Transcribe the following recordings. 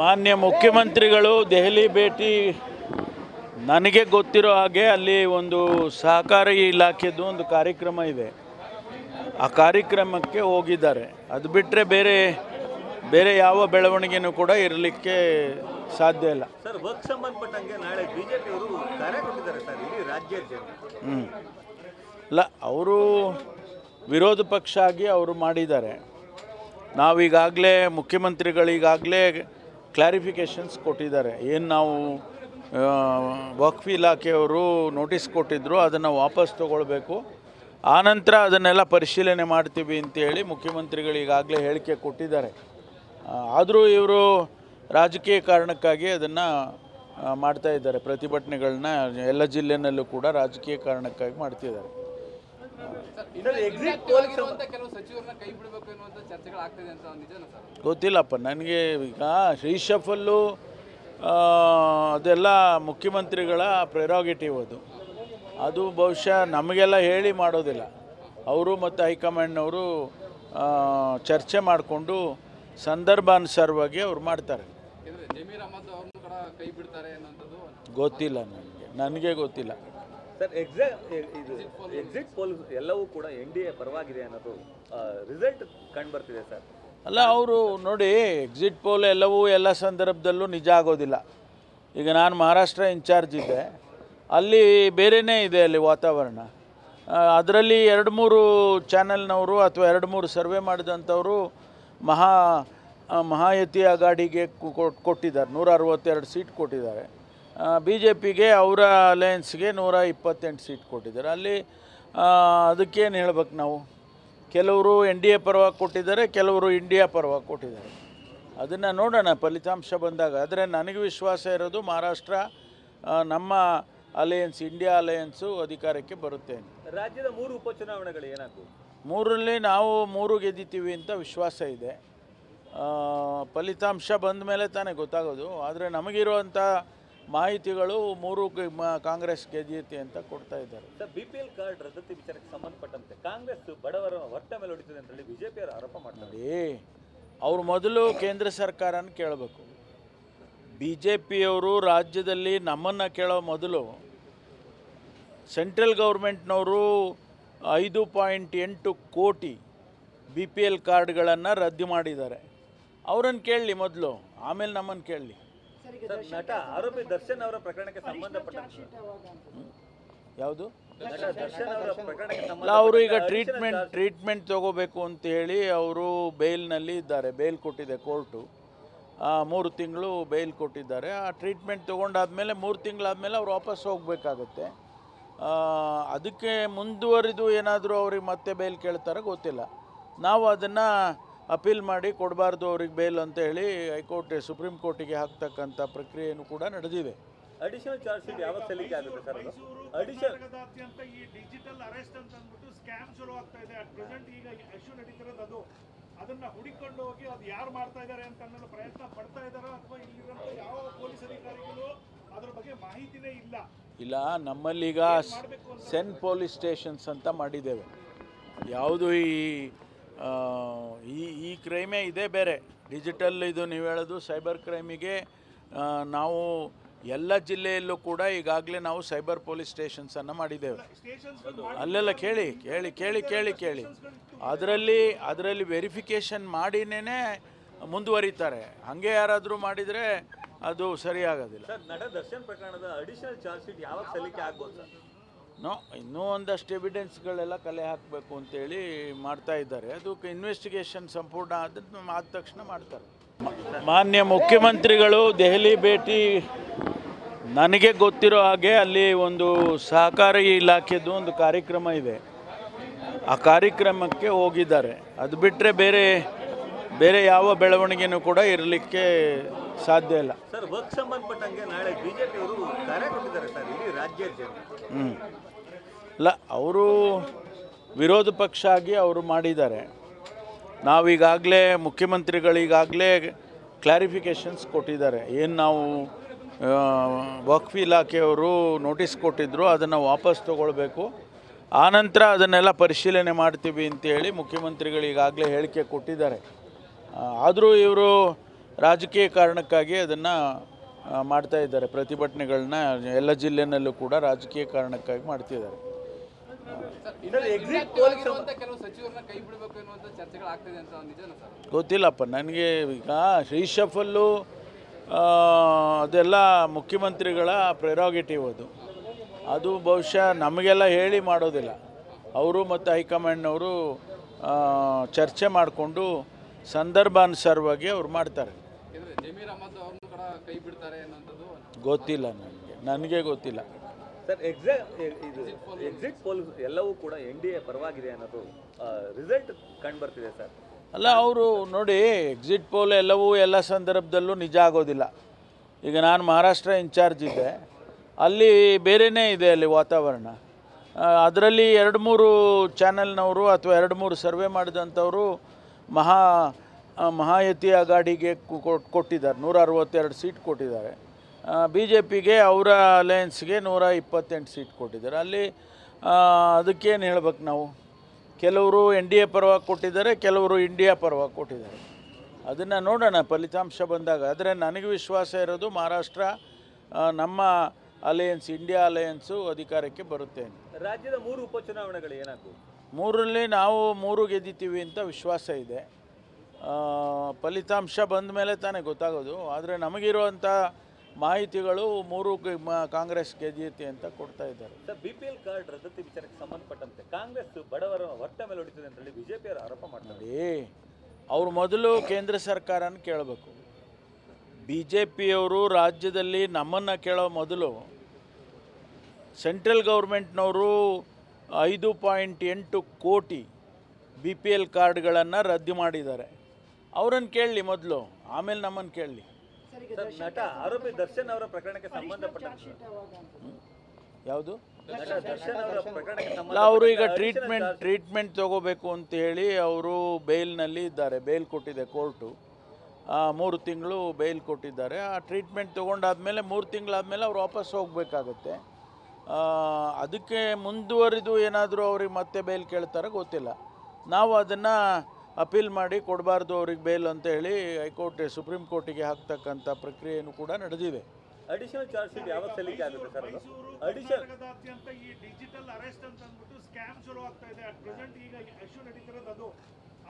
ಮಾನ್ಯ ಮುಖ್ಯಮಂತ್ರಿಗಳು ದೆಹಲಿ ಭೇಟಿ ನನಗೆ ಗೊತ್ತಿರೋ ಹಾಗೆ ಅಲ್ಲಿ ಒಂದು ಸಹಕಾರಿ ಇಲಾಖೆದು ಒಂದು ಕಾರ್ಯಕ್ರಮ ಇದೆ. ಆ ಕಾರ್ಯಕ್ರಮಕ್ಕೆ ಹೋಗಿದ್ದಾರೆ. ಅದು ಬಿಟ್ಟರೆ ಬೇರೆ ಯಾವ ಬೆಳವಣಿಗೆನೂ ಕೂಡ ಇರಲಿಕ್ಕೆ ಸಾಧ್ಯ ಇಲ್ಲ. ಸರ್, ವರ್ಕ್ ಸಂಬಂಧಪಟ್ಟಂಗೆ ನಾಳೆ ಬಿಜೆಪಿ ಅವರು ಕಾರ್ಯ ಕೊಟ್ಟಿದ್ದಾರೆ ಸರ್, ಇಡೀ ರಾಜ್ಯಾದ್ಯಂತ. ಇಲ್ಲ, ಅವರು ವಿರೋಧ ಪಕ್ಷ ಆಗಿ ಅವರು ಮಾಡಿದ್ದಾರೆ. ನಾವೀಗಾಗಲೇ ಮುಖ್ಯಮಂತ್ರಿಗಳಿಗಾಗಲೇ ಕ್ಲಾರಿಫಿಕೇಷನ್ಸ್ ಕೊಟ್ಟಿದ್ದಾರೆ. ಏನು ನಾವು ವಕ್ಫ್ ಇಲಾಖೆಯವರು ನೋಟಿಸ್ ಕೊಟ್ಟಿದ್ದರು, ಅದನ್ನು ವಾಪಸ್ ತೊಗೊಳ್ಬೇಕು, ಆನಂತರ ಅದನ್ನೆಲ್ಲ ಪರಿಶೀಲನೆ ಮಾಡ್ತೀವಿ ಅಂತೇಳಿ ಮುಖ್ಯಮಂತ್ರಿಗಳಿಗಾಗಲೇ ಹೇಳಿಕೆ ಕೊಟ್ಟಿದ್ದಾರೆ. ಆದರೂ ಇವರು ರಾಜಕೀಯ ಕಾರಣಕ್ಕಾಗಿ ಅದನ್ನು ಮಾಡ್ತಾಯಿದ್ದಾರೆ. ಪ್ರತಿಭಟನೆಗಳನ್ನ ಎಲ್ಲ ಜಿಲ್ಲೆನಲ್ಲೂ ಕೂಡ ರಾಜಕೀಯ ಕಾರಣಕ್ಕಾಗಿ ಮಾಡ್ತಿದ್ದಾರೆ. ಗೊತ್ತಿಲ್ಲಪ್ಪ ನನಗೆ. ಈಗ ರಿಷಫಲ್ಲು ಅದೆಲ್ಲ ಮುಖ್ಯಮಂತ್ರಿಗಳ ಪ್ರೆರೋಗೇಟಿವ್. ಅದು ಬಹುಶಃ ನಮಗೆಲ್ಲ ಹೇಳಿ ಮಾಡೋದಿಲ್ಲ. ಅವರು ಮತ್ತು ಹೈಕಮಾಂಡ್ನವರು ಚರ್ಚೆ ಮಾಡಿಕೊಂಡು ಸಂದರ್ಭಾನುಸಾರವಾಗಿ ಅವ್ರು ಮಾಡ್ತಾರೆ. ಗೊತ್ತಿಲ್ಲ ನನಗೆ ಗೊತ್ತಿಲ್ಲ ಸರ್. ಎಕ್ಸಿಟ್ ಪೋಲ್ ಎಲ್ಲವೂ ಕೂಡ NDA ಪರವಾಗಿದೆ ಅನ್ನೋದು ರಿಸಲ್ಟ್ ಕಂಡು ಬರ್ತಿದೆ ಸರ್. ಅಲ್ಲ, ಅವರು ನೋಡಿ, ಎಕ್ಸಿಟ್ ಪೋಲ್ ಎಲ್ಲವೂ ಎಲ್ಲ ಸಂದರ್ಭದಲ್ಲೂ ನಿಜ ಆಗೋದಿಲ್ಲ. ಈಗ ನಾನು ಮಹಾರಾಷ್ಟ್ರ ಇನ್ಚಾರ್ಜ್ ಇದ್ದೆ, ಅಲ್ಲಿ ಬೇರೆಯೇ ಇದೆ ಅಲ್ಲಿ ವಾತಾವರಣ. ಅದರಲ್ಲಿ 2-3 ಚಾನೆಲ್ನವರು ಅಥವಾ 2-3 ಸರ್ವೆ ಮಾಡಿದಂಥವರು ಮಹಾಯತಿ ಅಗಾಡಿಗೆ ಕೊಟ್ಟಿದ್ದಾರೆ, 162 ಸೀಟ್ ಕೊಟ್ಟಿದ್ದಾರೆ. BJPಗೆ ಅವರ ಅಲಯನ್ಸ್ಗೆ 128 ಸೀಟ್ ಕೊಟ್ಟಿದ್ದಾರೆ. ಅಲ್ಲಿ ಅದಕ್ಕೇನು ಹೇಳ್ಬೇಕು ನಾವು? ಕೆಲವರು NDA ಪರವಾಗಿ ಕೊಟ್ಟಿದ್ದಾರೆ, ಕೆಲವರು ಇಂಡಿಯಾ ಪರವಾಗಿ ಕೊಟ್ಟಿದ್ದಾರೆ. ಅದನ್ನು ನೋಡೋಣ ಫಲಿತಾಂಶ ಬಂದಾಗ. ಆದರೆ ನನಗೆ ವಿಶ್ವಾಸ ಇರೋದು ಮಹಾರಾಷ್ಟ್ರ ನಮ್ಮ ಅಲಯನ್ಸ್, ಇಂಡಿಯಾ ಅಲಯನ್ಸು ಅಧಿಕಾರಕ್ಕೆ ಬರುತ್ತೆ. ರಾಜ್ಯದ 3 ಉಪಚುನಾವಣೆಗಳು ಏನಾಗ್ತದೆ? 3ರಲ್ಲಿ ನಾವು 3 ಗೆದ್ದಿತೀವಿ ಅಂತ ವಿಶ್ವಾಸ ಇದೆ. ಫಲಿತಾಂಶ ಬಂದ ಮೇಲೆ ತಾನೇ ಗೊತ್ತಾಗೋದು. ಆದರೆ ನಮಗಿರುವಂಥ ಮಾಹಿತಿಗಳು 3 ಕಾಂಗ್ರೆಸ್ ಗೆದ್ದಿತಿ ಅಂತ ಕೊಡ್ತಾ ಇದ್ದಾರೆ. ಸರ್, BPL ಕಾರ್ಡ್ ರದ್ದತಿ ವಿಚಾರಕ್ಕೆ ಸಂಬಂಧಪಟ್ಟಂತೆ ಕಾಂಗ್ರೆಸ್ ಬಡವರ ಹೊಟ್ಟೆ ಮೇಲೆ ಹೊಡಿತದೆ ಅಂತ ಹೇಳಿ BJP ಅವರು ಆರೋಪ ಮಾಡ್ತಾರೆ. ಅವರು ಮೊದಲು ಕೇಂದ್ರ ಸರ್ಕಾರನ ಕೇಳಬೇಕು. BJPಯವರು ರಾಜ್ಯದಲ್ಲಿ ನಮ್ಮನ್ನು ಕೇಳೋ ಮೊದಲು ಸೆಂಟ್ರಲ್ ಗೌರ್ಮೆಂಟ್ನವರು 5.8 ಕೋಟಿ BPL ಕಾರ್ಡ್ಗಳನ್ನು ರದ್ದು ಮಾಡಿದ್ದಾರೆ. ಅವರನ್ನು ಕೇಳಲಿ ಮೊದಲು, ಆಮೇಲೆ ನಮ್ಮನ್ನು ಕೇಳಲಿ. ನಟ ಆರೋಪಿ ದರ್ಶನ್ ಅವರ ಪ್ರಕರಣಕ್ಕೆ ಸಂಬಂಧಪಟ್ಟಂತೆ ಯಾವುದು? ದರ್ಶನ್ ಅವರು ಈಗ ಟ್ರೀಟ್ಮೆಂಟ್ ತಗೋಬೇಕು ಅಂತ ಹೇಳಿ ಅವರು ಬೇಲ್ನಲ್ಲಿ ಇದ್ದಾರೆ. ಬೇಲ್ ಕೊಟ್ಟಿದೆ ಕೋರ್ಟು, 3 ತಿಂಗಳು ಬೇಲ್ ಕೊಟ್ಟಿದ್ದಾರೆ. ಆ ಟ್ರೀಟ್ಮೆಂಟ್ ತೊಗೊಂಡಾದ್ಮೇಲೆ 3 ತಿಂಗಳಾದಮೇಲೆ ಅವ್ರು ವಾಪಸ್ ಹೋಗಬೇಕಾಗತ್ತೆ. ಅದಕ್ಕೆ ಮುಂದುವರಿದು ಏನಾದರೂ ಅವ್ರಿಗೆ ಮತ್ತೆ ಬೇಲ್ ಕೇಳ್ತಾರೆ ಗೊತ್ತಿಲ್ಲ. ನಾವು ಅದನ್ನು ಅಪೀಲ್ ಮಾಡಿ ಕೊಡಬಾರ್ದು ಅವ್ರಿಗೆ ಬೇಲ್ ಅಂತ ಹೇಳಿ ಹೈಕೋರ್ಟ್, ಸುಪ್ರೀಂ ಕೋರ್ಟಿಗೆ ಹಾಕ್ತಕ್ಕಂಥ ಪ್ರಕ್ರಿಯೆಯೂ ಕೂಡ ನಡೆದಿದೆ. ಅಡಿಷನಲ್ ಚಾರ್ಜ್ ಶೀಟ್ ಯಾವಾಗ ಸಲ್ಲಿಕೆ ಆಗುತ್ತೆ ಸರ್? ಅತ್ಯಂತ ಈ ಡಿಜಿಟಲ್ ಅರೆಸ್ಟ್ ಅಂತ ಅಂದ್ಬಿಟ್ಟು ಸ್ಕ್ಯಾಮ್ ಶುರು ಆಗ್ತಾ ಇದೆ. ಅಟ್ ಪ್ರೆಸೆಂಟ್ ಈಗ ಇಶ್ಯೂ ನಡೀತಿರೋದು ಅದನ್ನ ಹುಡುಕೊಂಡು ಹೋಗಿ ಅದು ಯಾರು ಮಾಡ್ತಾ ಇದ್ದಾರೆ ಅಂತ ಅನ್ನೋ ಪ್ರಯತ್ನ ಪಡ್ತಾ ಇದ್ದಾರೋ ಅಥವಾ ಇಲ್ಲಿರುವಂಥ ಯಾವ ಪೊಲೀಸ್ ಅಧಿಕಾರಿಗಳು ಅದ್ರ ಬಗ್ಗೆ ಮಾಹಿತಿನೇ ಇಲ್ಲ. ನಮ್ಮಲ್ಲೀಗ ಸೆನ್ ಪೊಲೀಸ್ ಸ್ಟೇಷನ್ಸ್ ಅಂತ ಮಾಡಿದ್ದೇವೆ. ಯಾವುದು ಈ ಕ್ರೈಮೇ ಇದೆ ಬೇರೆ. ಡಿಜಿಟಲ್ ಇದು ನೀವು ಹೇಳೋದು ಸೈಬರ್ ಕ್ರೈಮಿಗೆ ನಾವು ಎಲ್ಲ ಜಿಲ್ಲೆಯಲ್ಲೂ ಕೂಡ ಈಗಾಗಲೇ ನಾವು ಸೈಬರ್ ಪೊಲೀಸ್ ಸ್ಟೇಷನ್ಸನ್ನು ಮಾಡಿದ್ದೇವೆ. ಅಲ್ಲೆಲ್ಲ ಕೇಳಿ ಅದರಲ್ಲಿ ವೆರಿಫಿಕೇಷನ್ ಮಾಡಿನೇ ಮುಂದುವರಿತಾರೆ. ಹಾಗೆ ಯಾರಾದರೂ ಮಾಡಿದರೆ ಅದು ಸರಿಯಾಗೋದಿಲ್ಲ. ಸರ್, ನಟ ದರ್ಶನ್ ಪ್ರಕರಣದ ಅಡಿಷನಲ್ ಚಾರ್ಜ್ ಶೀಟ್ ಯಾವಾಗ ಸಲ್ಲಿಕೆ ಆಗ್ಬೋದು ಸರ್? ಇನ್ನೂ ಒಂದಷ್ಟು ಎವಿಡೆನ್ಸ್ಗಳೆಲ್ಲ ಕಲೆ ಹಾಕಬೇಕು ಅಂತೇಳಿ ಮಾಡ್ತಾ ಇದ್ದಾರೆ. ಅದಕ್ಕೆ ಇನ್ವೆಸ್ಟಿಗೇಷನ್ ಸಂಪೂರ್ಣ ಆದ ತಕ್ಷಣ ಮಾಡ್ತಾರೆ. ಮಾನ್ಯ ಮುಖ್ಯಮಂತ್ರಿಗಳು ದೆಹಲಿ ಭೇಟಿ ನನಗೆ ಗೊತ್ತಿರೋ ಹಾಗೆ ಅಲ್ಲಿ ಒಂದು ಸಹಕಾರಿ ಇಲಾಖೆದು ಒಂದು ಕಾರ್ಯಕ್ರಮ ಇದೆ. ಆ ಕಾರ್ಯಕ್ರಮಕ್ಕೆ ಹೋಗಿದ್ದಾರೆ. ಅದು ಬಿಟ್ಟರೆ ಬೇರೆ ಯಾವ ಬೆಳವಣಿಗೆನೂ ಕೂಡ ಇರಲಿಕ್ಕೆ ಸಾಧ್ಯ ಇಲ್ಲ. ಸರ್, ವರ್ಕ್ ಸಂಬಂಧಪಟ್ಟಂಗೆ ನಾಳೆ ಬಿಜೆಪಿ ಅವರು ಕಾರ್ಯ ಕೊಟ್ಟಿದ್ದಾರೆ ಸರ್, ಇಡೀ ರಾಜ್ಯಾದ್ಯಂತ. ಇಲ್ಲ, ಅವರು ವಿರೋಧ ಪಕ್ಷ ಆಗಿ ಅವರು ಮಾಡಿದ್ದಾರೆ. ನಾವೀಗಾಗಲೇ ಮುಖ್ಯಮಂತ್ರಿಗಳಿಗಾಗಲೇ ಕ್ಲಾರಿಫಿಕೇಷನ್ಸ್ ಕೊಟ್ಟಿದ್ದಾರೆ. ಏನು ನಾವು ವಕ್ಫ್ ಇಲಾಖೆಯವರು ನೋಟಿಸ್ ಕೊಟ್ಟಿದ್ದರು, ಅದನ್ನು ವಾಪಸ್ ತೊಗೊಳ್ಬೇಕು, ಆನಂತರ ಅದನ್ನೆಲ್ಲ ಪರಿಶೀಲನೆ ಮಾಡ್ತೀವಿ ಅಂತೇಳಿ ಮುಖ್ಯಮಂತ್ರಿಗಳಿಗಾಗಲೇ ಹೇಳಿಕೆ ಕೊಟ್ಟಿದ್ದಾರೆ. ಆದರೂ ಇವರು ರಾಜಕೀಯ ಕಾರಣಕ್ಕಾಗಿ ಅದನ್ನು ಮಾಡ್ತಾ ಇದ್ದಾರೆ. ಪ್ರತಿಭಟನೆಗಳನ್ನ ಎಲ್ಲ ಜಿಲ್ಲೆನಲ್ಲೂ ಕೂಡ ರಾಜಕೀಯ ಕಾರಣಕ್ಕಾಗಿ ಮಾಡ್ತಿದ್ದಾರೆ. ಎಕ್ಸಿಟ್ ಪೋಲ್ ಕೆಲವು ಸಚಿವರನ್ನ ಕೈ ಬಿಡಬೇಕು ಎನ್ನುವಂತ ಚರ್ಚೆಗಳು ಆಗ್ತಿದೆ ಅಂತ ನಿಜನಾ ಸರ್? ಗೊತ್ತಿಲ್ಲಪ್ಪ ನನಗೆ. ಈಗ ರೀಶಫಲ್ಲು ಅದೆಲ್ಲ ಮುಖ್ಯಮಂತ್ರಿಗಳ ಪ್ರೆರೋಗೇಟಿವ್. ಅದು ಬಹುಶಃ ನಮಗೆಲ್ಲ ಹೇಳಿ ಮಾಡೋದಿಲ್ಲ. ಅವರು ಮತ್ತು ಹೈಕಮಾಂಡ್ನವರು ಚರ್ಚೆ ಮಾಡಿಕೊಂಡು ಸಂದರ್ಭಾನುಸಾರವಾಗಿ ಅವ್ರು ಮಾಡ್ತಾರೆ. ಜಮೀರ್ ಅಹಮದ್ ಅವ್ರನ್ನು ಕೂಡ ಕೈ ಬಿಡ್ತಾರೆ ಅನ್ನೋಂಥದ್ದು ಗೊತ್ತಿಲ್ಲ ನನಗೆ ಗೊತ್ತಿಲ್ಲ. ಸರ್ ಎಕ್ಸಿಟ್ ಪೋಲ್ ಎಲ್ಲವೂ ಕೂಡ NDA ಪರವಾಗಿದೆ ಅನ್ನೋದು ರಿಸಲ್ಟ್ ಕಂಡು ಬರ್ತಿದೆ ಸರ್. ಅಲ್ಲ, ಅವರು ನೋಡಿ, ಎಕ್ಸಿಟ್ ಪೋಲ್ ಎಲ್ಲವೂ ಎಲ್ಲ ಸಂದರ್ಭದಲ್ಲೂ ನಿಜ ಆಗೋದಿಲ್ಲ. ಈಗ ನಾನು ಮಹಾರಾಷ್ಟ್ರ ಇನ್ಚಾರ್ಜ್ ಇದ್ದೆ, ಅಲ್ಲಿ ಬೇರೆಯೇ ಇದೆ ಅಲ್ಲಿ ವಾತಾವರಣ. ಅದರಲ್ಲಿ 2-3 ಚಾನೆಲ್ನವರು ಅಥವಾ 2-3 ಸರ್ವೆ ಮಾಡಿದಂಥವರು ಮಹಾಯತಿ ಅಗಾಡಿಗೆ ಕೊಟ್ಟಿದ್ದಾರೆ, 162 ಸೀಟ್ ಕೊಟ್ಟಿದ್ದಾರೆ. BJPಗೆ ಅವರ ಅಲಯನ್ಸ್ಗೆ 128 ಸೀಟ್ ಕೊಟ್ಟಿದ್ದಾರೆ. ಅಲ್ಲಿ ಅದಕ್ಕೇನು ಹೇಳ್ಬೇಕು ನಾವು? ಕೆಲವರು NDA ಪರವಾಗಿ ಕೊಟ್ಟಿದ್ದಾರೆ, ಕೆಲವರು ಇಂಡಿಯಾ ಪರವಾಗಿ ಕೊಟ್ಟಿದ್ದಾರೆ. ಅದನ್ನು ನೋಡೋಣ ಫಲಿತಾಂಶ ಬಂದಾಗ. ಆದರೆ ನನಗೆ ವಿಶ್ವಾಸ ಇರೋದು ಮಹಾರಾಷ್ಟ್ರ ನಮ್ಮ ಅಲಯನ್ಸ್, ಇಂಡಿಯಾ ಅಲಯನ್ಸು ಅಧಿಕಾರಕ್ಕೆ ಬರುತ್ತೆ. ರಾಜ್ಯದ 3 ಉಪಚುನಾವಣೆಗಳು ಏನಾಗ್ತದೆ? 3ರಲ್ಲಿ ನಾವು 3 ಗೆದ್ದಿತೀವಿ ಅಂತ ವಿಶ್ವಾಸ ಇದೆ. ಫಲಿತಾಂಶ ಬಂದ ಮೇಲೆ ತಾನೇ ಗೊತ್ತಾಗೋದು. ಆದರೆ ನಮಗಿರುವಂಥ ಮಾಹಿತಿಗಳು 3 ಕಾಂಗ್ರೆಸ್ ಗೆದ್ದಿತಿ ಅಂತ ಕೊಡ್ತಾ ಇದ್ದಾರೆ. ಸರ್, BPL ಕಾರ್ಡ್ ರದ್ದತಿ ವಿಚಾರಕ್ಕೆ ಸಂಬಂಧಪಟ್ಟಂತೆ ಕಾಂಗ್ರೆಸ್ ಬಡವರ ಹೊಟ್ಟೆ ಮೇಲೆ ಹೊಡಿತದೆ ಅಂತ ಹೇಳಿ BJP ಅವರು ಆರೋಪ ಮಾಡ್ತಾರೆ. ಅವರು ಮೊದಲು ಕೇಂದ್ರ ಸರ್ಕಾರನ ಕೇಳಬೇಕು. BJPಯವರು ರಾಜ್ಯದಲ್ಲಿ ನಮ್ಮನ್ನು ಕೇಳೋ ಮೊದಲು ಸೆಂಟ್ರಲ್ ಗೌರ್ಮೆಂಟ್ನವರು 5.8 ಕೋಟಿ BPL ಕಾರ್ಡ್ಗಳನ್ನು ರದ್ದು ಮಾಡಿದ್ದಾರೆ. ಅವರನ್ನು ಕೇಳಲಿ ಮೊದಲು, ಆಮೇಲೆ ನಮ್ಮನ್ನು ಕೇಳಲಿ. ನಟ ಆರೋಪಿ ದರ್ಶನ್ ಅವರ ಪ್ರಕರಣಕ್ಕೆ ಸಂಬಂಧಪಟ್ಟಂತೆ ಯಾವುದು? ನಟ ದರ್ಶನ್ ಅವರ ಪ್ರಕರಣಕ್ಕೆ ಅಲ್ಲ, ಅವರು ಈಗ ಟ್ರೀಟ್ಮೆಂಟ್ ತಗೋಬೇಕು ಅಂತ ಹೇಳಿ ಅವರು ಬೇಲ್ನಲ್ಲಿ ಇದ್ದಾರೆ. ಬೇಲ್ ಕೊಟ್ಟಿದೆ ಕೋರ್ಟು. 3 ತಿಂಗಳು ಬೇಲ್ ಕೊಟ್ಟಿದ್ದಾರೆ. ಆ ಟ್ರೀಟ್ಮೆಂಟ್ ತೊಗೊಂಡಾದ್ಮೇಲೆ 3 ತಿಂಗಳಾದಮೇಲೆ ಅವ್ರು ವಾಪಸ್ ಹೋಗಬೇಕಾಗತ್ತೆ. ಅದಕ್ಕೆ ಮುಂದುವರಿದು ಏನಾದರೂ ಅವ್ರಿಗೆ ಮತ್ತೆ ಬೇಲ್ ಕೇಳ್ತಾರೆ ಗೊತ್ತಿಲ್ಲ. ನಾವು ಅದನ್ನು ಅಪೀಲ್ ಮಾಡಿ ಕೊಡಬಾರ್ದು ಅವ್ರಿಗೆ ಬೇಲ್ ಅಂತ ಹೇಳಿ ಹೈಕೋರ್ಟ್, ಸುಪ್ರೀಂ ಕೋರ್ಟಿಗೆ ಹಾಕ್ತಕ್ಕಂಥ ಪ್ರಕ್ರಿಯೆಯೂ ಕೂಡ ನಡೆದಿದೆ. ಅಡಿಷನಲ್ ಚಾರ್ಜ್ ಶೀಟ್ ಯಾವಾಗ ಸಲ್ಲಿಕೆ ಆಗುತ್ತೆ ಸರ್? ಕರ್ನಾಟಕದಾದ್ಯಂತ ಈ ಡಿಜಿಟಲ್ ಅರೆಸ್ಟ್ ಅಂತ ಅಂದ್ಬಿಟ್ಟು ಸ್ಕ್ಯಾಮ್ ಶುರು ಆಗ್ತಾ ಇದೆ. ಅಟ್ ಪ್ರೆಸೆಂಟ್ ಈಗ ಇಶ್ಯೂ ನಡೀತಿರೋದು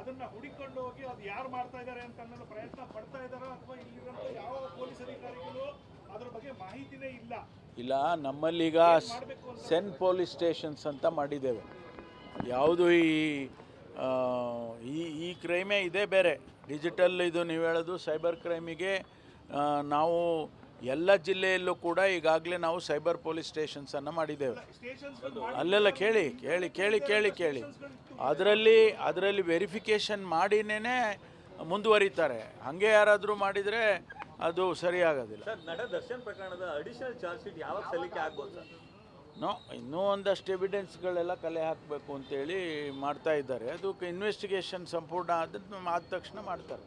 ಅದನ್ನ ಹುಡುಕೊಂಡು ಹೋಗಿ ಅದು ಯಾರು ಮಾಡ್ತಾ ಇದ್ದಾರೆ ಅಂತ ಅನ್ನೋ ಪ್ರಯತ್ನ ಪಡ್ತಾ ಇದ್ದಾರೋ ಅಥವಾ ಇಲ್ಲಿರುವಂಥ ಯಾವ ಪೊಲೀಸ್ ಅಧಿಕಾರಿಗಳು ಅದ್ರ ಬಗ್ಗೆ ಮಾಹಿತಿನೇ ಇಲ್ಲ. ನಮ್ಮಲ್ಲೀಗ ಸೆನ್ ಪೊಲೀಸ್ ಸ್ಟೇಷನ್ಸ್ ಅಂತ ಮಾಡಿದ್ದೇವೆ. ಯಾವುದು ಈ ಕ್ರೈಮೇ ಇದೆ ಬೇರೆ. ಡಿಜಿಟಲ್ ಇದು ನೀವು ಹೇಳೋದು ಸೈಬರ್ ಕ್ರೈಮಿಗೆ ನಾವು ಎಲ್ಲ ಜಿಲ್ಲೆಯಲ್ಲೂ ಕೂಡ ಈಗಾಗಲೇ ನಾವು ಸೈಬರ್ ಪೊಲೀಸ್ ಸ್ಟೇಷನ್ಸನ್ನು ಮಾಡಿದ್ದೇವೆ. ಅಲ್ಲೆಲ್ಲ ಕೇಳಿ ಅದರಲ್ಲಿ ವೆರಿಫಿಕೇಷನ್ ಮಾಡಿನೇ ಮುಂದುವರಿತಾರೆ. ಹಾಗೆ ಯಾರಾದರೂ ಮಾಡಿದರೆ ಅದು ಸರಿಯಾಗೋದಿಲ್ಲ. ಸರ್, ನಟ ದರ್ಶನ್ ಪ್ರಕರಣದ ಅಡಿಷನಲ್ ಚಾರ್ಜ್ ಶೀಟ್ ಯಾವಾಗ ಸಲ್ಲಿಕೆ ಆಗ್ಬೋದು ಸರ್? ಇನ್ನೂ ಒಂದಷ್ಟು ಎವಿಡೆನ್ಸ್ಗಳೆಲ್ಲ ಕಲೆ ಹಾಕಬೇಕು ಅಂತೇಳಿ ಮಾಡ್ತಾ ಇದ್ದಾರೆ. ಅದಕ್ಕೆ ಇನ್ವೆಸ್ಟಿಗೇಷನ್ ಸಂಪೂರ್ಣ ಆದ ತಕ್ಷಣ ಮಾಡ್ತಾರೆ.